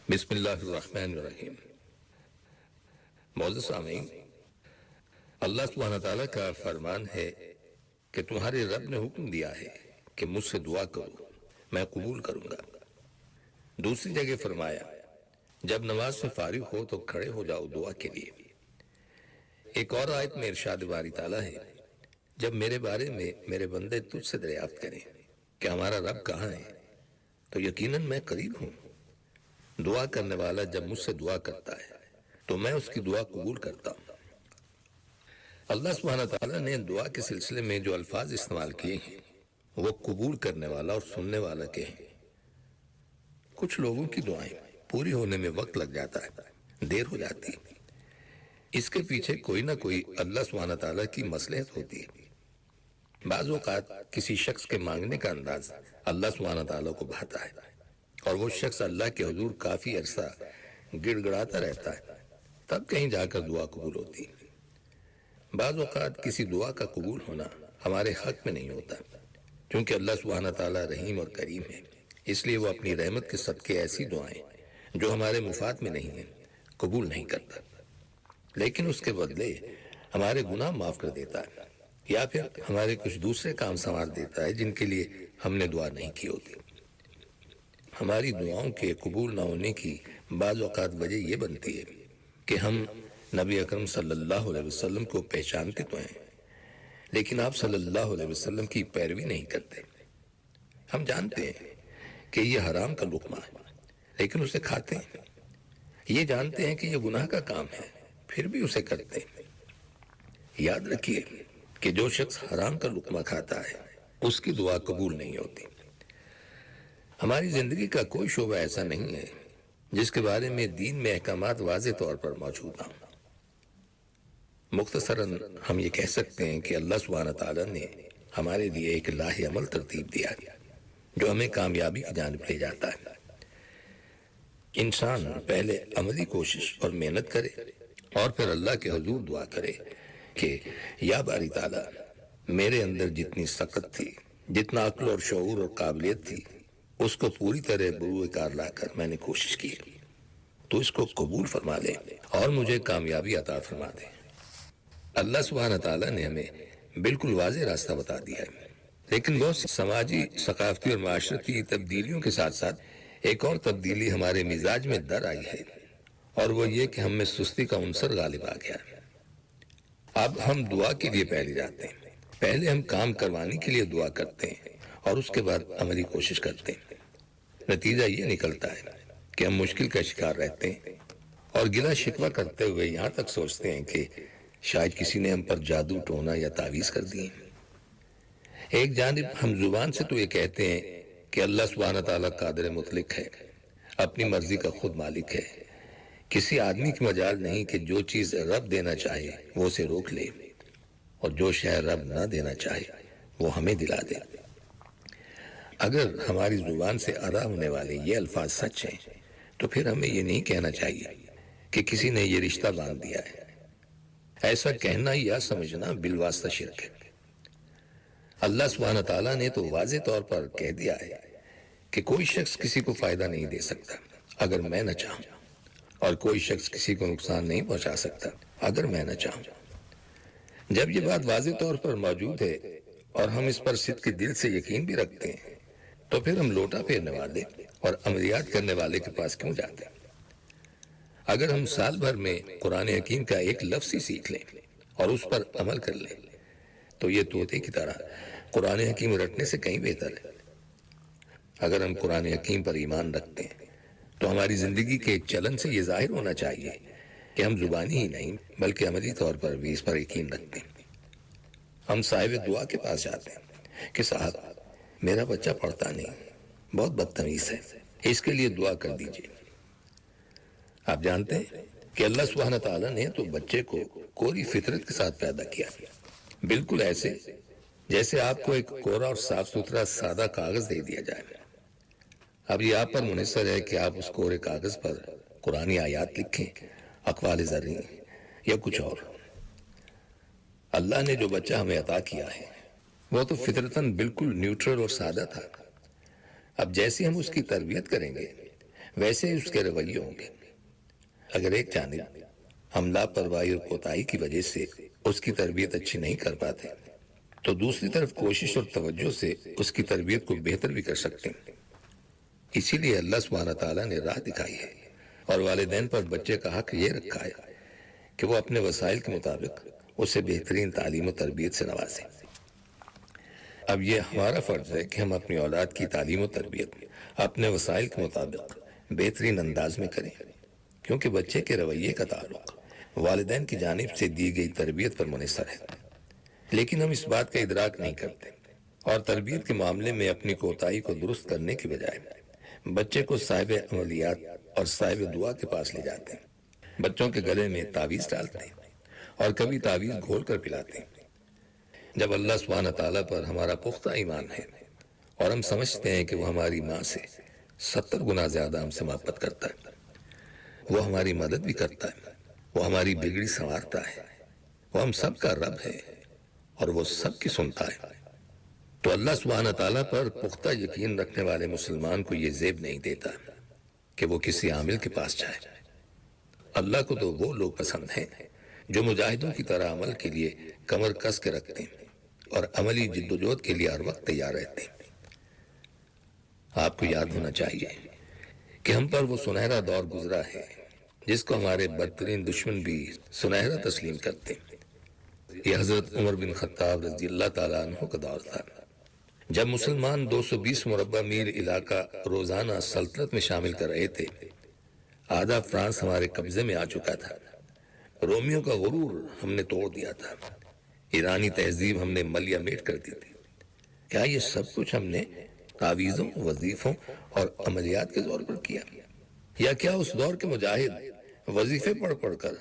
بسم اللہ الرحمن الرحیم۔ معزز سامعین، اللہ سبحانہ تعالیٰ کا فرمان ہے کہ تمہارے رب نے حکم دیا ہے کہ مجھ سے دعا کرو، میں قبول کروں گا۔ دوسری جگہ فرمایا جب نماز سے فارغ ہو تو کھڑے ہو جاؤ دعا کے لیے۔ ایک اور آیت میں ارشاد باری تعالیٰ ہے جب میرے بارے میں میرے بندے تجھ سے دریافت کریں کہ ہمارا رب کہاں ہے تو یقیناً میں قریب ہوں۔ دعا کرنے والا جب مجھ سے دعا کرتا ہے تو میں اس کی دعا قبول کرتا ہوں۔ اللہ سبحانہ تعالیٰ نے دعا کے سلسلے میں جو الفاظ استعمال کیے ہیں وہ قبول کرنے والا اور سننے والا کے ہیں۔ کچھ لوگوں کی دعائیں پوری ہونے میں وقت لگ جاتا ہے، دیر ہو جاتی ہے۔ اس کے پیچھے کوئی نہ کوئی اللہ سبحانہ تعالیٰ کی مصلحت ہوتی ہے۔ بعض اوقات کسی شخص کے مانگنے کا انداز اللہ سبحانہ تعالیٰ کو بھاتا ہے اور وہ شخص اللہ کے حضور کافی عرصہ گڑ گڑاتا رہتا ہے، تب کہیں جا کر دعا قبول ہوتی ہے۔ بعض اوقات کسی دعا کا قبول ہونا ہمارے حق میں نہیں ہوتا، کیونکہ اللہ سبحانہ تعالیٰ رحیم اور کریم ہے، اس لیے وہ اپنی رحمت کے صدقے ایسی دعائیں جو ہمارے مفاد میں نہیں ہیں قبول نہیں کرتا، لیکن اس کے بدلے ہمارے گناہ معاف کر دیتا ہے یا پھر ہمارے کچھ دوسرے کام سنوار دیتا ہے جن کے لیے ہم نے دعا نہیں کی ہوتی۔ ہماری دعاؤں کے قبول نہ ہونے کی بعض اوقات وجہ یہ بنتی ہے کہ ہم نبی اکرم صلی اللہ علیہ وسلم کو پہچانتے تو ہیں لیکن آپ صلی اللہ علیہ وسلم کی پیروی نہیں کرتے۔ ہم جانتے ہیں کہ یہ حرام کا لقمہ ہے لیکن اسے کھاتے ہیں، یہ جانتے ہیں کہ یہ گناہ کا کام ہے پھر بھی اسے کرتے ہیں۔ یاد رکھیے کہ جو شخص حرام کا لقمہ کھاتا ہے اس کی دعا قبول نہیں ہوتی۔ ہماری زندگی کا کوئی شعبہ ایسا نہیں ہے جس کے بارے میں دین میں احکامات واضح طور پر موجود نہ ہوں۔ مختصراً ہم یہ کہہ سکتے ہیں کہ اللہ سبحانہ تعالیٰ نے ہمارے لیے ایک لاہ عمل ترتیب دیا جو ہمیں کامیابی کی جانب لے جاتا ہے۔ انسان پہلے عملی کوشش اور محنت کرے اور پھر اللہ کے حضور دعا کرے کہ یا باری تعالیٰ میرے اندر جتنی سخت تھی، جتنا عقل اور شعور اور قابلیت تھی اس کو پوری طرح بروئے کار لا کر میں نے کوشش کی، تو اس کو قبول فرما لے اور مجھے کامیابی عطا فرما دے۔ اللہ سبحانہ تعالیٰ نے ہمیں بالکل واضح راستہ بتا دیا ہے، لیکن بہت سی سماجی، ثقافتی اور معاشرتی تبدیلیوں کے ساتھ ساتھ ایک اور تبدیلی ہمارے مزاج میں در آئی ہے اور وہ یہ کہ ہم میں سستی کا عنصر غالب آ گیا ہے۔ اب ہم دعا کے لیے پہلے جاتے ہیں، پہلے ہم کام کروانے کے لیے دعا کرتے ہیں اور اس کے بعد عملی کوشش کرتے ہیں۔ نتیجہ یہ نکلتا ہے کہ ہم مشکل کا شکار رہتے ہیں اور گلہ شکوہ کرتے ہوئے یہاں تک سوچتے ہیں کہ شاید کسی نے ہم پر جادو ٹونا یا تعویذ کر دیے۔ ایک جانب ہم زبان سے تو یہ کہتے ہیں کہ اللہ سبحانہ تعالیٰ قادر مطلق ہے، اپنی مرضی کا خود مالک ہے، کسی آدمی کی مجال نہیں کہ جو چیز رب دینا چاہے وہ اسے روک لے اور جو شے رب نہ دینا چاہے وہ ہمیں دلا دے۔ اگر ہماری زبان سے ادا ہونے والے یہ الفاظ سچ ہیں تو پھر ہمیں یہ نہیں کہنا چاہیے کہ کسی نے یہ رشتہ باندھ دیا ہے۔ ایسا کہنا یا سمجھنا بالواسطہ شرک ہے۔ اللہ سبحانہ تعالیٰ نے تو واضح طور پر کہہ دیا ہے کہ کوئی شخص کسی کو فائدہ نہیں دے سکتا اگر میں نہ چاہوں، اور کوئی شخص کسی کو نقصان نہیں پہنچا سکتا اگر میں نہ چاہوں۔ جب یہ بات واضح طور پر موجود ہے اور ہم اس پر صدق کے دل سے یقین بھی رکھتے ہیں تو پھر ہم لوٹا پھیرنے والے اور عملیات کرنے والے کے پاس کیوں جاتے ہیں؟ اگر ہم سال بھر میں قرآن حکیم کا ایک لفظ ہی سیکھ لیں اور اس پر عمل کر لیں تو یہ طوطے کی طرح قرآن حکیم رٹنے سے کہیں بہتر ہے۔ اگر ہم قرآن حکیم پر ایمان رکھتے ہیں تو ہماری زندگی کے ایک چلن سے یہ ظاہر ہونا چاہیے کہ ہم زبانی ہی نہیں بلکہ عملی طور پر بھی اس پر یقین رکھتے ہیں۔ ہم صاحب دعا کے پاس جاتے ہیں کہ صاحب میرا بچہ پڑھتا نہیں، بہت بدتمیز ہے، اس کے لیے دعا کر دیجیے۔ آپ جانتے ہیں کہ اللہ سبحانہ تعالیٰ نے تو بچے کو کوری فطرت کے ساتھ پیدا کیا، بالکل ایسے جیسے آپ کو ایک کورا اور صاف ستھرا سادہ کاغذ دے دیا جائے۔ اب یہ آپ پر منحصر ہے کہ آپ اس کورے کاغذ پر قرآنی آیات لکھیں، اقوال زرعی یا کچھ اور۔ اللہ نے جو بچہ ہمیں عطا کیا ہے وہ تو فطرتاً بالکل نیوٹرل اور سادہ تھا۔ اب جیسے ہم اس کی تربیت کریں گے ویسے ہی اس کے رویے ہوں گے۔ اگر ایک جانب ہم لاپرواہی اور کوتاہی کی وجہ سے اس کی تربیت اچھی نہیں کر پاتے تو دوسری طرف کوشش اور توجہ سے اس کی تربیت کو بہتر بھی کر سکتے ہیں۔ اسی لیے اللہ سبحانہ تعالیٰ نے راہ دکھائی ہے اور والدین پر بچے کا حق یہ رکھا ہے کہ وہ اپنے وسائل کے مطابق اسے بہترین تعلیم و تربیت سے نوازیں۔ اب یہ ہمارا فرض ہے کہ ہم اپنی اولاد کی تعلیم و تربیت اپنے وسائل کے مطابق بہترین انداز میں کریں، کیونکہ بچے کے رویے کا تعلق والدین کی جانب سے دی گئی تربیت پر منحصر ہے۔ لیکن ہم اس بات کا ادراک نہیں کرتے اور تربیت کے معاملے میں اپنی کوتاہی کو درست کرنے کی بجائے بچے کو صاحب عملیات اور صاحب دعا کے پاس لے جاتے ہیں، بچوں کے گلے میں تعویذ ڈالتے ہیں اور کبھی تعویذ گھول کر پلاتے ہیں۔ جب اللہ سبحانہ تعالیٰ پر ہمارا پختہ ایمان ہے اور ہم سمجھتے ہیں کہ وہ ہماری ماں سے 70 گنا زیادہ ہم سے محبت کرتا ہے، وہ ہماری مدد بھی کرتا ہے، وہ ہماری بگڑی سنوارتا ہے، وہ ہم سب کا رب ہے اور وہ سب کی سنتا ہے، تو اللہ سبحانہ تعالیٰ پر پختہ یقین رکھنے والے مسلمان کو یہ زیب نہیں دیتا کہ وہ کسی عامل کے پاس جائے۔ اللہ کو تو وہ لوگ پسند ہیں جو مجاہدوں کی طرح عمل کے لیے کمر کس کے رکھتے ہیں اور عملی جد و جہد کے لیے ہر وقت تیار رہتے ہیں۔ آپ کو یاد ہونا چاہیے کہ ہم پر وہ سنہرا دور گزرا ہے جس کو ہمارے بدترین دشمن بھی سنہرا تسلیم کرتے ہیں۔ یہ حضرت عمر بن خطاب رضی اللہ تعالیٰ عنہ کا دور تھا جب مسلمان 220 مربع میل علاقہ روزانہ سلطنت میں شامل کر رہے تھے۔ آدھا فرانس ہمارے قبضے میں آ چکا تھا، رومیوں کا غرور ہم نے توڑ دیا تھا، ایرانی تہذیب ہم نے ملیہ میٹ کر دی تھی۔ کیا یہ سب کچھ ہم نے تعویذوں، وظیفوں اور عملیات کے زور پر کیا؟ یا کیا اس دور کے مجاہد وظیفے پڑھ پڑھ کر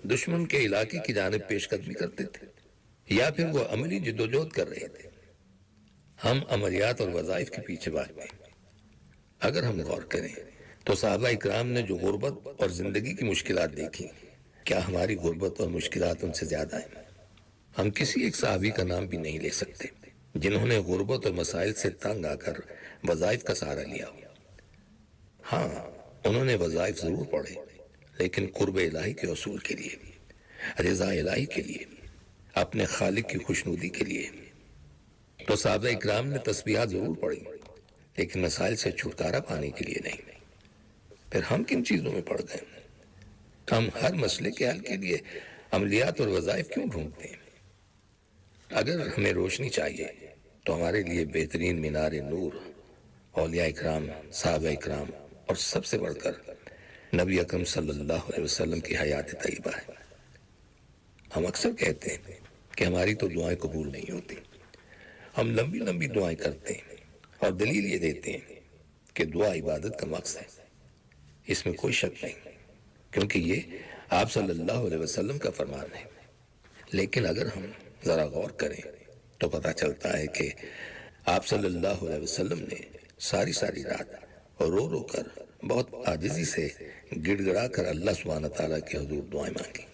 دشمن کے علاقے کی جانب پیش قدمی کرتے تھے؟ یا پھر وہ عملی جدوجہد کر رہے تھے؟ ہم عملیات اور وظائف کے پیچھے بھاگتے ہیں۔ اگر ہم غور کریں تو صحابہ اکرام نے جو غربت اور زندگی کی مشکلات دیکھی، کیا ہماری غربت اور مشکلات ان سے زیادہ ہیں؟ ہم کسی ایک صحابی کا نام بھی نہیں لے سکتے جنہوں نے غربت اور مسائل سے تنگ آ کر وظائف کا سہارا لیا ہو۔ ہاں، انہوں نے وظائف ضرور پڑھے، لیکن قرب الہی کے حصول کے لیے، رضا الہی کے لیے، اپنے خالق کی خوشنودی کے لیے۔ تو صحابہ اکرام نے تسبیحات ضرور پڑھی، لیکن مسائل سے چھٹکارا پانے کے لیے نہیں۔ پھر ہم کن چیزوں میں پڑ گئے؟ ہم ہر مسئلے کے حل کے لیے عملیات اور وظائف کیوں ڈھونڈتے ہیں؟ اگر ہمیں روشنی چاہیے تو ہمارے لیے بہترین مینار نور اولیاء اکرام، صحابہ اکرام اور سب سے بڑھ کر نبی اکرم صلی اللہ علیہ وسلم کی حیات طیبہ ہے۔ ہم اکثر کہتے ہیں کہ ہماری تو دعائیں قبول نہیں ہوتی۔ ہم لمبی لمبی دعائیں کرتے ہیں اور دلیل یہ دیتے ہیں کہ دعا عبادت کا مقصد ہے۔ اس میں کوئی شک نہیں، کیونکہ یہ آپ صلی اللہ علیہ وسلم کا فرمان ہے۔ لیکن اگر ہم ذرا غور کریں تو پتہ چلتا ہے کہ آپ صلی اللہ علیہ وسلم نے ساری رات رو رو کر بہت عاجزی سے گڑ گڑا کر اللہ سبحانہ تعالیٰ کے حضور دعائیں مانگی۔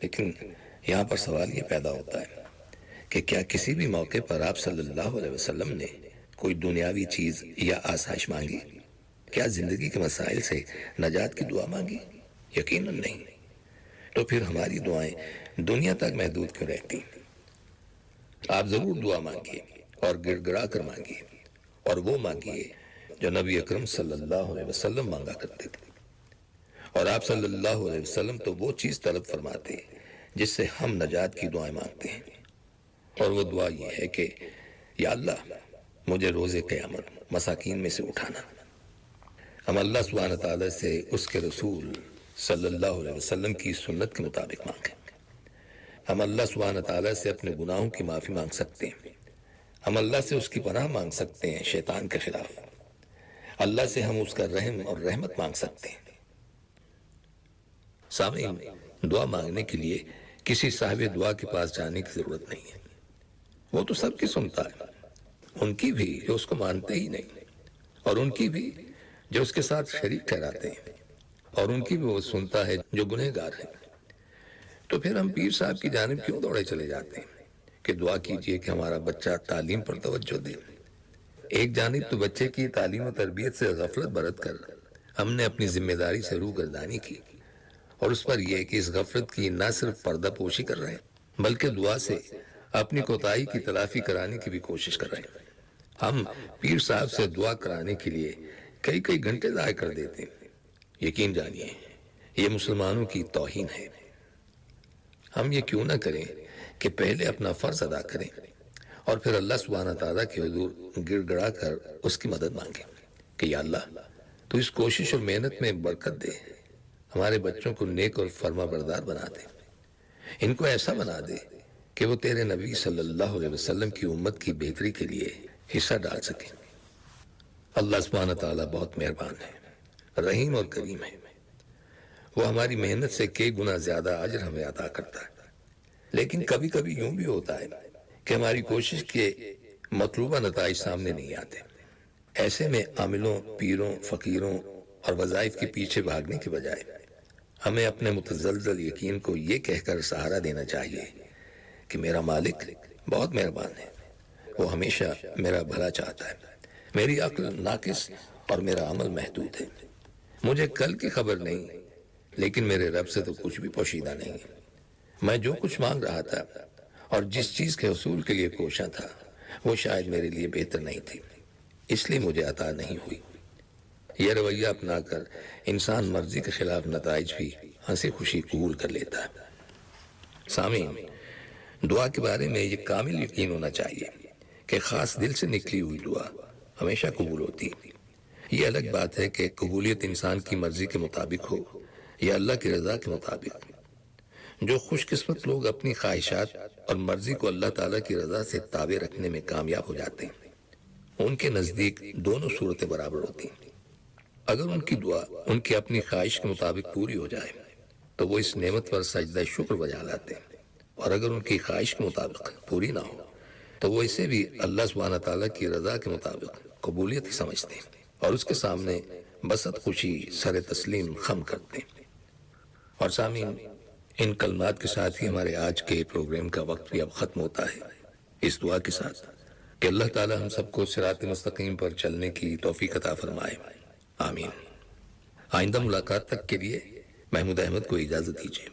لیکن یہاں پر سوال یہ پیدا ہوتا ہے کہ کیا کسی بھی موقع پر آپ صلی اللہ علیہ وسلم نے کوئی دنیاوی چیز یا آسائش مانگی؟ کیا زندگی کے مسائل سے نجات کی دعا مانگی؟ یقیناً نہیں۔ تو پھر ہماری دعائیں دنیا تک محدود کیوں رہتی؟ آپ ضرور دعا مانگیے اور گڑ گڑا کر مانگیے، اور وہ مانگیے جو نبی اکرم صلی اللہ علیہ وسلم مانگا کرتے تھے۔ اور آپ صلی اللہ علیہ وسلم تو وہ چیز طلب فرماتے جس سے ہم نجات کی دعائیں مانگتے ہیں، اور وہ دعا یہ ہے کہ یا اللہ مجھے روز قیامت مساکین میں سے اٹھانا۔ ہم اللہ سبحانہ تعالیٰ سے اس کے رسول صلی اللہ علیہ وسلم کی سنت کے مطابق مانگیں۔ ہم اللہ سبحانہ تعالیٰ سے اپنے گناہوں کی معافی مانگ سکتے ہیں، ہم اللہ سے اس کی پناہ مانگ سکتے ہیں شیطان کے خلاف، اللہ سے ہم اس کا رحم اور رحمت مانگ سکتے ہیں۔ سامعین، دعا مانگنے کے لیے کسی صاحب دعا کے پاس جانے کی ضرورت نہیں ہے، وہ تو سب کی سنتا ہے، ان کی بھی جو اس کو مانتے ہی نہیں، اور ان کی بھی جو اس کے ساتھ شریک ٹھہراتے ہیں، اور ان کی بھی وہ سنتا ہے جو گنہگار ہیں۔ تو پھر ہم پیر صاحب کی جانب کیوں دوڑے چلے جاتے ہیں کہ دعا کیجئے کہ ہمارا بچہ تعلیم پر توجہ دے؟ ایک جانب تو بچے کی تعلیم و تربیت سے غفلت برت کر ہم نے اپنی ذمہ داری سے روگردانی کی، اور اس پر یہ کہ اس غفلت کی نہ صرف پردہ پوشی کر رہے ہیں بلکہ دعا سے اپنی کوتاہی کی تلافی کرانے کی بھی کوشش کر رہے ہیں۔ ہم پیر صاحب سے دعا کرانے کے لیے کئی کئی گھنٹے ضائع کر دیتے ہیں۔ یقین جانیے یہ مسلمانوں کی توہین ہے۔ ہم یہ کیوں نہ کریں کہ پہلے اپنا فرض ادا کریں اور پھر اللہ سبحانہ تعالیٰ کے حضور گڑ گڑا کر اس کی مدد مانگیں کہ یا اللہ تو اس کوشش اور محنت میں برکت دے، ہمارے بچوں کو نیک اور فرما بردار بنا دے، ان کو ایسا بنا دے کہ وہ تیرے نبی صلی اللہ علیہ وسلم کی امت کی بہتری کے لیے حصہ ڈال سکیں۔ اللہ سبحانہ تعالیٰ بہت مہربان ہے، رحیم اور کریم ہے۔ وہ ہماری محنت سے کئی گنا زیادہ اجر ہمیں عطا کرتا ہے، لیکن کبھی کبھی یوں بھی ہوتا ہے کہ ہماری کوشش کے مطلوبہ نتائج سامنے نہیں آتے۔ ایسے میں عاملوں، پیروں، فقیروں اور وظائف کے پیچھے بھاگنے کے بجائے ہمیں اپنے متزلزل یقین کو یہ کہہ کر سہارا دینا چاہیے کہ میرا مالک بہت مہربان ہے، وہ ہمیشہ میرا بھلا چاہتا ہے، میری عقل ناقص اور میرا عمل محدود ہے، مجھے کل کی خبر نہیں، لیکن میرے رب سے تو کچھ بھی پوشیدہ نہیں ہے۔ میں جو کچھ مانگ رہا تھا اور جس چیز کے حصول کے لیے کوشاں تھا وہ شاید میرے لیے بہتر نہیں تھی، اس لیے مجھے عطا نہیں ہوئی۔ یہ رویہ اپنا کر انسان مرضی کے خلاف نتائج بھی ہنسی خوشی قبول کر لیتا ہے۔ سامعین، دعا کے بارے میں یہ کامل یقین ہونا چاہیے کہ خاص دل سے نکلی ہوئی دعا ہمیشہ قبول ہوتی ہے۔ یہ الگ بات ہے کہ قبولیت انسان کی مرضی کے مطابق ہو یا اللہ کی رضا کے مطابق۔ جو خوش قسمت لوگ اپنی خواہشات اور مرضی کو اللہ تعالیٰ کی رضا سے تابع رکھنے میں کامیاب ہو جاتے ہیں، ان کے نزدیک دونوں صورتیں برابر ہوتی ہیں۔ اگر ان کی دعا ان کی اپنی خواہش کے مطابق پوری ہو جائے تو وہ اس نعمت پر سجدہ شکر بجا لاتے ہیں، اور اگر ان کی خواہش کے مطابق پوری نہ ہو تو وہ اسے بھی اللہ سبحانہ تعالیٰ کی رضا کے مطابق قبولیت ہی سمجھتے ہیں اور اس کے سامنے بسط خوشی سر تسلیم خم کرتے ہیں۔ اور سامعین، ان کلمات کے ساتھ ہی ہمارے آج کے پروگرام کا وقت بھی اب ختم ہوتا ہے، اس دعا کے ساتھ کہ اللہ تعالی ہم سب کو صراط مستقیم پر چلنے کی توفیق عطا فرمائے، آمین۔ آئندہ ملاقات تک کے لیے محمود احمد کو اجازت دیجیے۔